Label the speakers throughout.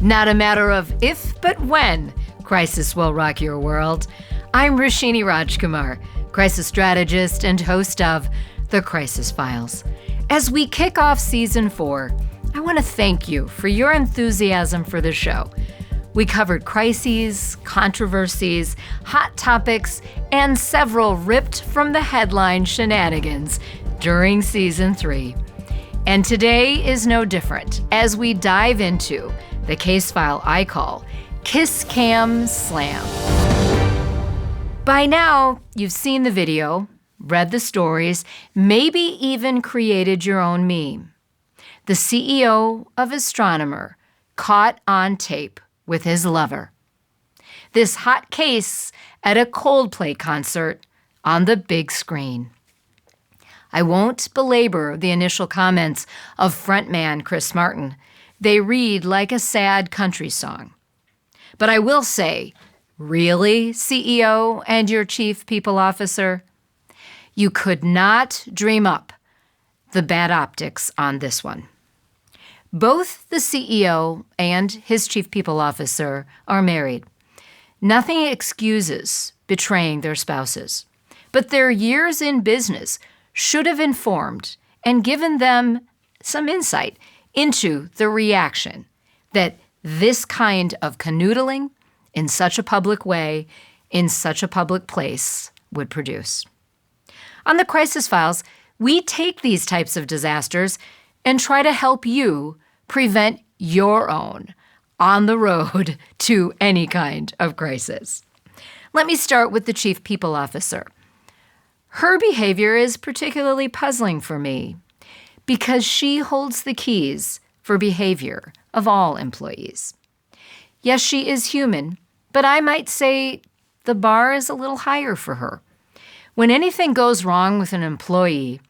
Speaker 1: Not a matter of if, but when crisis will rock your world. I'm Roshini Rajkumar, crisis strategist and host of The Crisis Files. As we kick off Season 4, I want to thank you for your enthusiasm for the show. We covered crises, controversies, hot topics, and several ripped from the headline shenanigans during Season 3. And today is no different as we dive into the case file I call Kiss Cam Slam. By now, you've seen the video, read the stories, maybe even created your own meme. The CEO of Astronomer caught on tape with his lover. This hot case at a Coldplay concert on the big screen. I won't belabor the initial comments of frontman Chris Martin. They read like a sad country song. But I will say, really, CEO and your chief people officer? You could not dream up the bad optics on this one. Both the CEO and his chief people officer are married. Nothing excuses betraying their spouses, but their years in business should have informed and given them some insight into the reaction that this kind of canoodling in such a public way, in such a public place, would produce. On the Crisis Files, we take these types of disasters and try to help you prevent your own on the road to any kind of crisis. Let me start with the chief people officer. Her behavior is particularly puzzling for me because she holds the keys for behavior of all employees. Yes, she is human, but I might say the bar is a little higher for her. When anything goes wrong with an employee,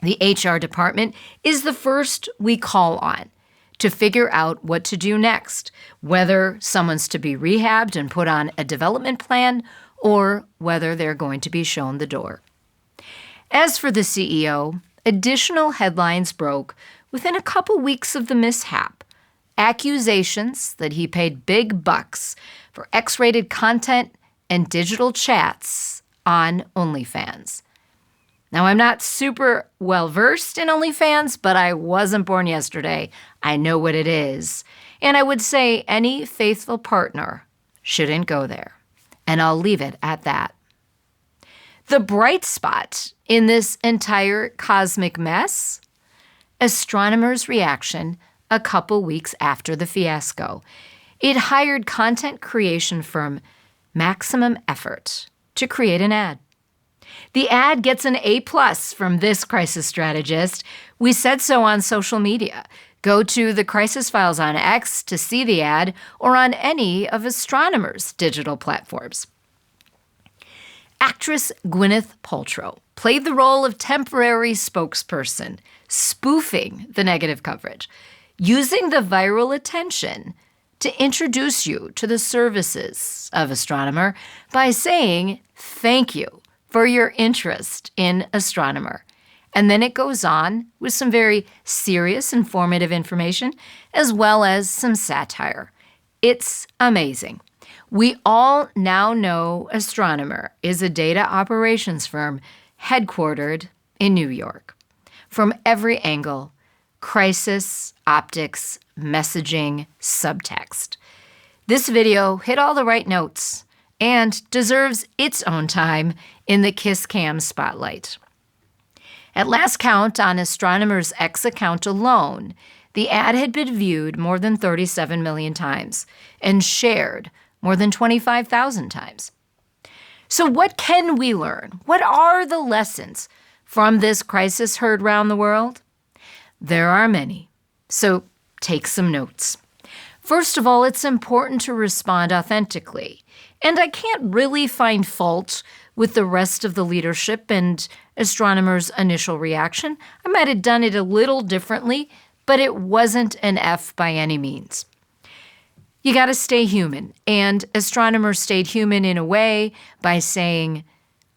Speaker 1: the HR department is the first we call on to figure out what to do next, whether someone's to be rehabbed and put on a development plan or whether they're going to be shown the door. As for the CEO, additional headlines broke within a couple weeks of the mishap. Accusations that he paid big bucks for X-rated content and digital chats on OnlyFans. Now, I'm not super well-versed in OnlyFans, but I wasn't born yesterday. I know what it is. And I would say any faithful partner shouldn't go there. And I'll leave it at that. The bright spot in this entire cosmic mess? Astronomer's reaction a couple weeks after the fiasco. It hired content creation firm Maximum Effort to create an ad. The ad gets an A+ from this crisis strategist. We said so on social media. Go to the Crisis Files on X to see the ad or on any of Astronomer's digital platforms. Actress Gywneth Paltrow played the role of temporary spokesperson, spoofing the negative coverage, using the viral attention to introduce you to the services of Astronomer by saying thank you for your interest in Astronomer. And then it goes on with some very serious, informative information, as well as some satire. It's amazing. We all now know Astronomer is a data operations firm headquartered in New York. From every angle, crisis, optics, messaging, subtext. This video hit all the right notes and deserves its own time in the Kiss Cam spotlight. At last count on Astronomer's X account alone, the ad had been viewed more than 37 million times and shared more than 25,000 times. So what can we learn? What are the lessons from this crisis heard around the world? There are many, so take some notes. First of all, it's important to respond authentically. And I can't really find fault with the rest of the leadership and Astronomer's initial reaction. I might have done it a little differently, but it wasn't an F by any means. You got to stay human, and Astronomer stayed human in a way by saying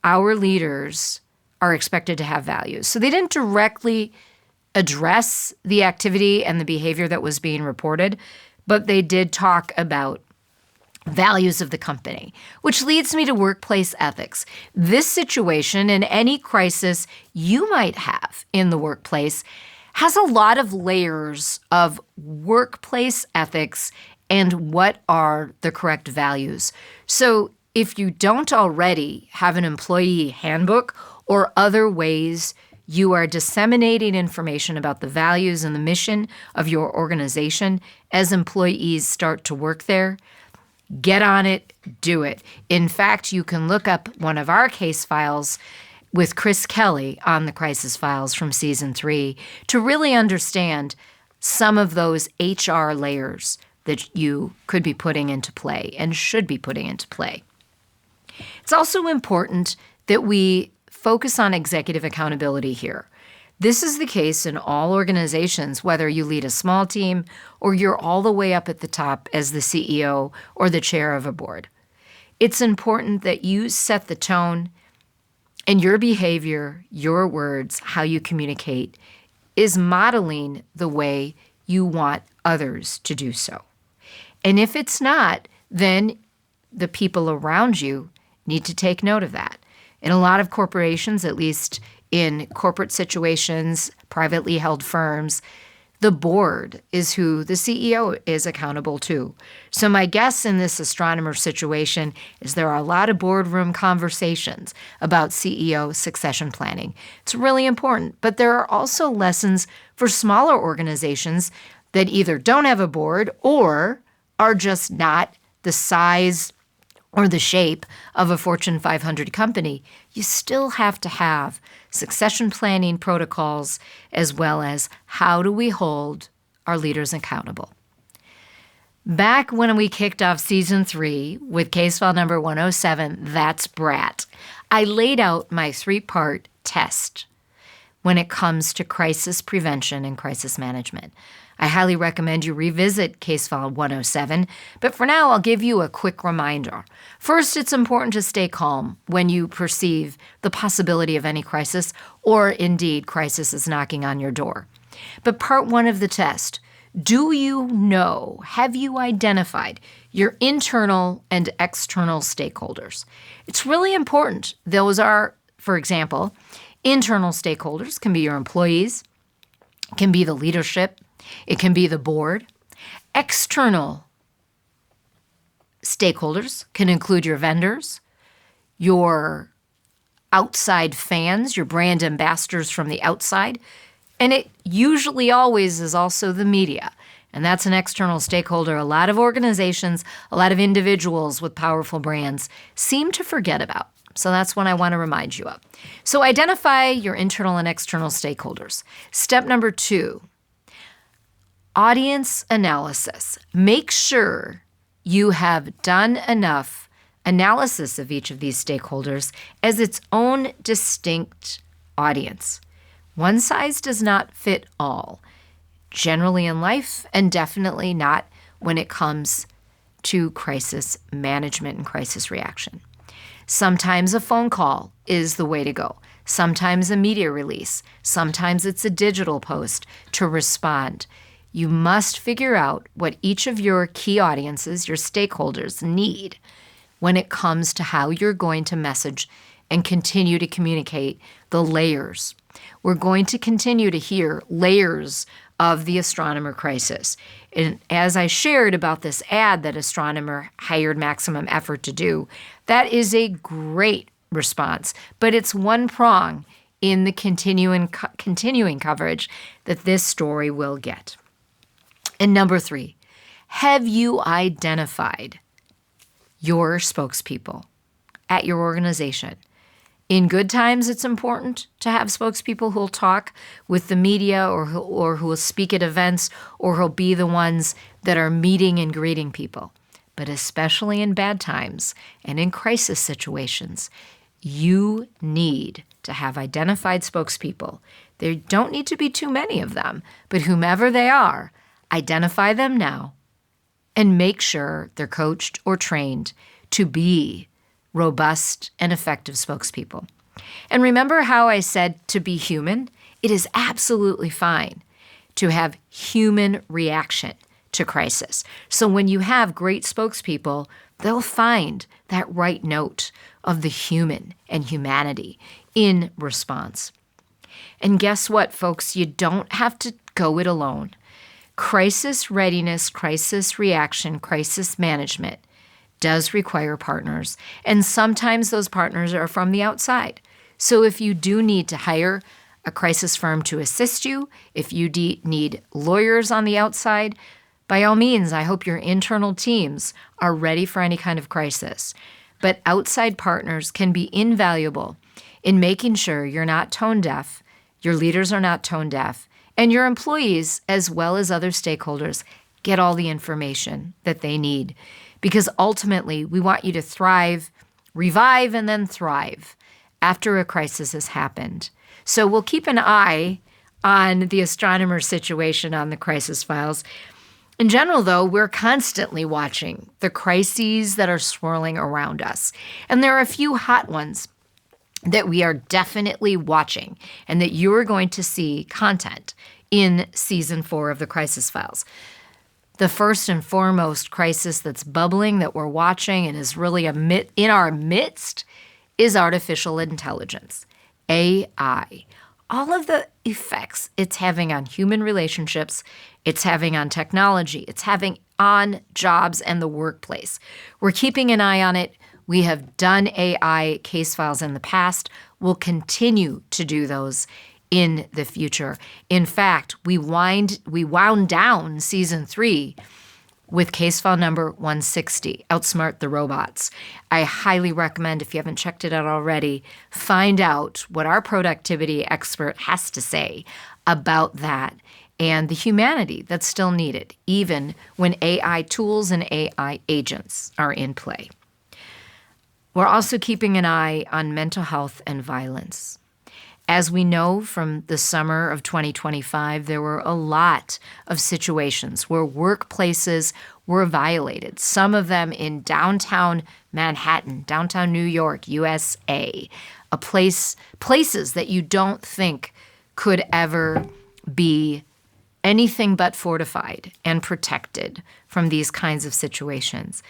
Speaker 1: our leaders are expected to have values. So they didn't directly address the activity and the behavior that was being reported, but they did talk about values of the company, which leads me to workplace ethics. This situation and any crisis you might have in the workplace has a lot of layers of workplace ethics and what are the correct values. So if you don't already have an employee handbook or other ways you are disseminating information about the values and the mission of your organization as employees start to work there, get on it, do it. In fact, you can look up one of our case files with Chris Kelly on the Crisis Files from Season 3 to really understand some of those HR layers that you could be putting into play and should be putting into play. It's also important that we focus on executive accountability here. This is the case in all organizations, whether you lead a small team or you're all the way up at the top as the CEO or the chair of a board. It's important that you set the tone and your behavior, your words, how you communicate is modeling the way you want others to do so. And if it's not, then the people around you need to take note of that. In a lot of corporations, at least in corporate situations, privately held firms, the board is who the CEO is accountable to. So my guess in this astronomer situation is there are a lot of boardroom conversations about CEO succession planning. It's really important, but there are also lessons for smaller organizations that either don't have a board or are just not the size or the shape of a Fortune 500 company. You still have to have succession planning protocols as well as how do we hold our leaders accountable. Back when we kicked off Season 3 with case file number 107, That's Brat, I laid out my 3-part test when it comes to crisis prevention and crisis management. I highly recommend you revisit case file 107, but for now, I'll give you a quick reminder. First, it's important to stay calm when you perceive the possibility of any crisis, or indeed, crisis is knocking on your door. But part 1 of the test, do you know, have you identified your internal and external stakeholders? It's really important. Those are, for example, internal stakeholders can be your employees, can be the leadership, it can be the board. External stakeholders can include your vendors, your outside fans, your brand ambassadors from the outside, and it usually always is also the media. And that's an external stakeholder a lot of organizations, a lot of individuals with powerful brands seem to forget about. So that's one I want to remind you of. So identify your internal and external stakeholders. Step number 2. Audience analysis. Make sure you have done enough analysis of each of these stakeholders as its own distinct audience. One size does not fit all, generally in life, and definitely not when it comes to crisis management and crisis reaction. Sometimes a phone call is the way to go. Sometimes a media release. Sometimes it's a digital post to respond. You must figure out what each of your key audiences, your stakeholders, need when it comes to how you're going to message and continue to communicate the layers. We're going to continue to hear layers of the astronomer crisis. And as I shared about this ad that Astronomer hired Maximum Effort to do, that is a great response, but it's one prong in the continuing coverage that this story will get. And number 3, have you identified your spokespeople at your organization? In good times, it's important to have spokespeople who'll talk with the media or who will speak at events or who'll be the ones that are meeting and greeting people. But especially in bad times and in crisis situations, you need to have identified spokespeople. There don't need to be too many of them, but whomever they are, identify them now and make sure they're coached or trained to be robust and effective spokespeople. And remember how I said to be human? It is absolutely fine to have human reaction to crisis. So when you have great spokespeople, they'll find that right note of the human and humanity in response. And guess what, folks? You don't have to go it alone. Crisis readiness, crisis reaction, crisis management does require partners. And sometimes those partners are from the outside. So if you do need to hire a crisis firm to assist you, if you need lawyers on the outside, by all means, I hope your internal teams are ready for any kind of crisis. But outside partners can be invaluable in making sure you're not tone deaf, your leaders are not tone deaf, and your employees, as well as other stakeholders, get all the information that they need. Because ultimately, we want you to thrive, revive, and then thrive after a crisis has happened. So we'll keep an eye on the astronomer situation on the crisis files. In general, though, we're constantly watching the crises that are swirling around us. And there are a few hot ones that we are definitely watching and that you're going to see content in Season 4 of the Crisis Files. The first and foremost crisis that's bubbling that we're watching and is really in our midst is artificial intelligence, AI. All of the effects it's having on human relationships, it's having on technology, it's having on jobs and the workplace. We're keeping an eye on it. We have done AI case files in the past. We'll continue to do those in the future. In fact, we wound down Season 3 with case file number 160, Outsmart the Robots. I highly recommend, if you haven't checked it out already, find out what our productivity expert has to say about that and the humanity that's still needed, even when AI tools and AI agents are in play. We're also keeping an eye on mental health and violence. As we know from the summer of 2025, there were a lot of situations where workplaces were violated, some of them in downtown Manhattan, downtown New York, USA, places that you don't think could ever be anything but fortified and protected from these kinds of situations.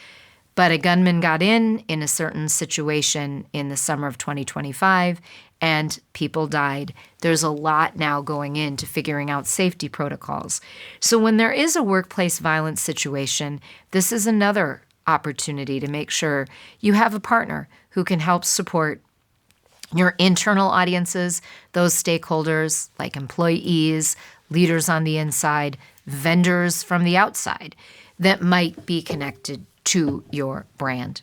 Speaker 1: But a gunman got in a certain situation in the summer of 2025, and people died. There's a lot now going into figuring out safety protocols. So when there is a workplace violence situation, this is another opportunity to make sure you have a partner who can help support your internal audiences, those stakeholders like employees, leaders on the inside, vendors from the outside that might be connected to your brand.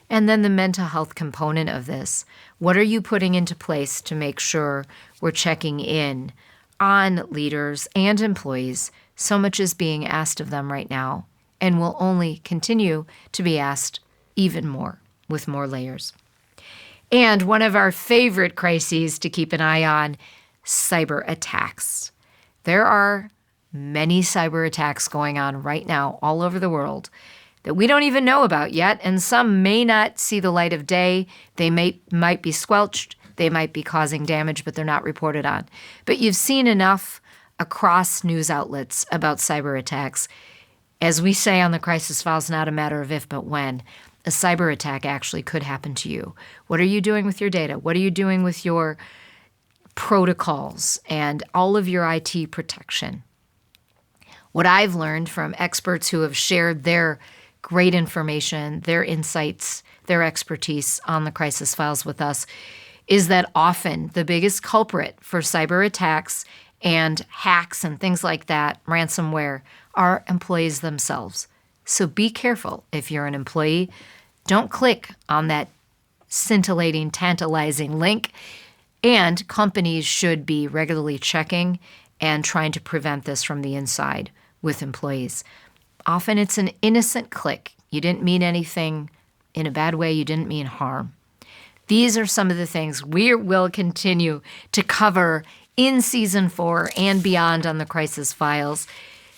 Speaker 1: And then the mental health component of this. What are you putting into place to make sure we're checking in on leaders and employees? So much is being asked of them right now and will only continue to be asked even more with more layers. And one of our favorite crises to keep an eye on, cyber attacks. There are many cyber attacks going on right now all over the world that we don't even know about yet, and some may not see the light of day. They might be squelched, they might be causing damage, but they're not reported on. But you've seen enough across news outlets about cyber attacks. As we say on the Crisis Files, not a matter of if, but when. A cyber attack actually could happen to you. What are you doing with your data? What are you doing with your protocols and all of your IT protection? What I've learned from experts who have shared their great information, their insights, their expertise on the Crisis Files with us is that often the biggest culprit for cyber attacks and hacks and things like that, ransomware, are employees themselves. So be careful if you're an employee. Don't click on that scintillating, tantalizing link. And companies should be regularly checking and trying to prevent this from the inside with employees. Often it's an innocent click. You didn't mean anything in a bad way. You didn't mean harm. These are some of the things we will continue to cover in Season 4 and beyond on the Crisis Files.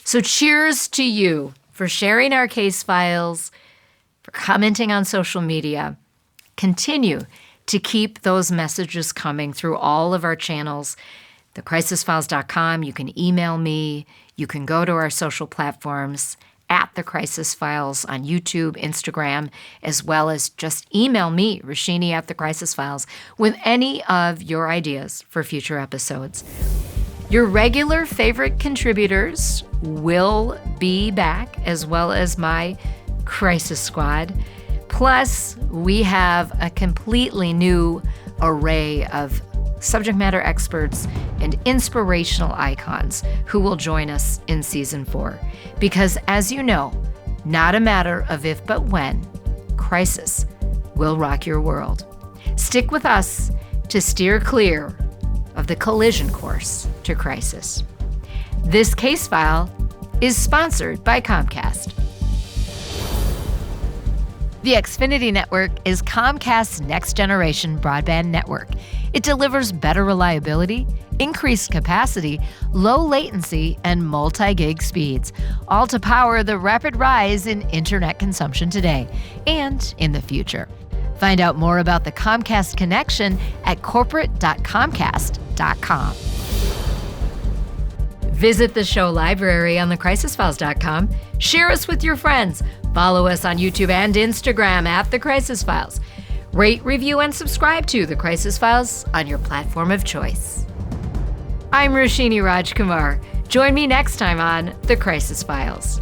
Speaker 1: So cheers to you for sharing our case files, for commenting on social media. Continue to keep those messages coming through all of our channels. thecrisisfiles.com. You can email me. You can go to our social platforms at The Crisis Files on YouTube, Instagram, as well as just email me, Roshini at The Crisis Files, with any of your ideas for future episodes. Your regular favorite contributors will be back, as well as my Crisis Squad. Plus, we have a completely new array of subject matter experts and inspirational icons who will join us in Season 4. Because as you know, not a matter of if but when, crisis will rock your world. Stick with us to steer clear of the collision course to crisis. This case file is sponsored by Comcast. The Xfinity Network is Comcast's next-generation broadband network. It delivers better reliability, increased capacity, low latency, and multi-gig speeds, all to power the rapid rise in internet consumption today and in the future. Find out more about the Comcast connection at corporate.comcast.com. Visit the show library on thecrisisfiles.com. Share us with your friends. Follow us on YouTube and Instagram at The Crisis Files. Rate, review, and subscribe to The Crisis Files on your platform of choice. I'm Roshini Rajkumar. Join me next time on The Crisis Files.